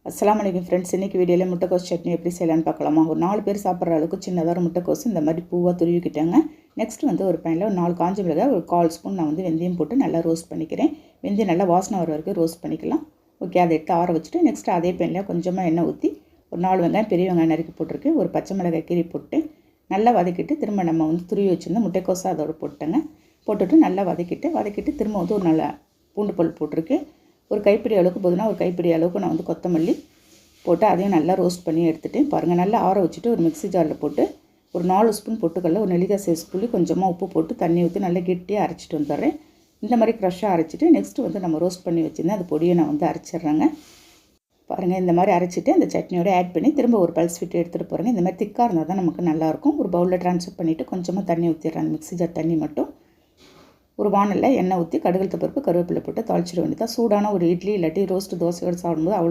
அஸ்ஸலாமு அலைக்கும் ஃப்ரெண்ட்ஸ். இன்றைக்கி வீடியோவில் முட்டைக்கோஸ் சட்னி எப்படி செய்யலான்னு பார்க்கலாமா. ஒரு 4 பேர் சாப்பிட்ற அளவுக்கு சின்னதாக ஒரு முட்டைக்கோஸ் இந்த மாதிரி பூவாக துருவிக்கிட்டேங்க. நெக்ஸ்ட் ஒரு பேனில் ஒரு 4 காஞ்ச மிளகாய், ஒரு 1/4 ஸ்பூன் நான் வெந்தயம் போட்டு நல்லா ரோஸ்ட் பண்ணிக்கிறேன். வெந்தயம் நல்லா வாசனை வர வரைக்கும் ரோஸ்ட் பண்ணிக்கலாம். ஓகே, அதை எடுத்து ஆற வச்சுட்டு நெக்ஸ்ட்டு அதே பேனில் கொஞ்சமாக எண்ணெய் ஊற்றி ஒரு 4 வெங்காயம், பெரிய வெங்காயம் நறுக்கி போட்டிருக்கு, ஒரு பச்சை மிளகாய் கீரி போட்டு நல்லா வதக்கிட்டு திரும்ப நம்ம துருவி வச்சுருந்த முட்டைக்கோஸை அதோடு போட்டேங்க. போட்டுட்டு நல்லா வதக்கிட்டு திரும்ப ஒரு நல்ல பூண்டு பல் போட்டிருக்கு. ஒரு கைப்பிடி அளவுக்கு போதுன்னா ஒரு கைப்பிடி அளவுக்கு நான் கொத்தமல்லி போட்டு அதையும் நல்லா ரோஸ்ட் பண்ணி எடுத்துகிட்டு பாருங்கள். நல்லா ஆற வச்சுட்டு ஒரு மிக்ஸி ஜாரில் போட்டு ஒரு 4 ஸ்பூன் பொட்டுக்கடலை, ஒரு நெல்லிக்காய் சைஸ் புளி, கொஞ்சமாக உப்பு போட்டு தண்ணி ஊற்றி நல்லா கெட்டியாக அரைச்சிட்டு வந்துடுறேன். இந்த மாதிரி க்ரஷ்ஷாக அரைச்சிட்டு நெக்ஸ்ட்டு நம்ம ரோஸ்ட் பண்ணி வச்சுருந்தேன் அது பொடியை நான் அரைச்சிட்றேங்க. பாருங்கள், இந்த மாதிரி அரைச்சிட்டு அந்த சட்னியோடு ஆட் பண்ணி திரும்ப ஒரு பல்ஸ் விட்டு எடுத்துகிட்டு போகிறேங்க. இந்த மாதிரி திக்காக இருந்தால் தான் நமக்கு நல்லாயிருக்கும். ஒரு பவுலில் ட்ரான்ஸ்ஃபர் பண்ணிவிட்டு கொஞ்சமாக தண்ணி ஊற்றிடுறேன். அந்த மிக்ஸி ஜார் தண்ணி மட்டும் ஒரு வானலில் எண்ணெய் ஊற்றி கடுகு, பருப்பு, கருவேப்பிலை போட்டு தாளிச்சிட வேண்டியதான். சூடான ஒரு இட்லி இல்லாட்டி ரோஸ்ட்டு தோசையோடு சாப்பிடும்போது அவ்வளோ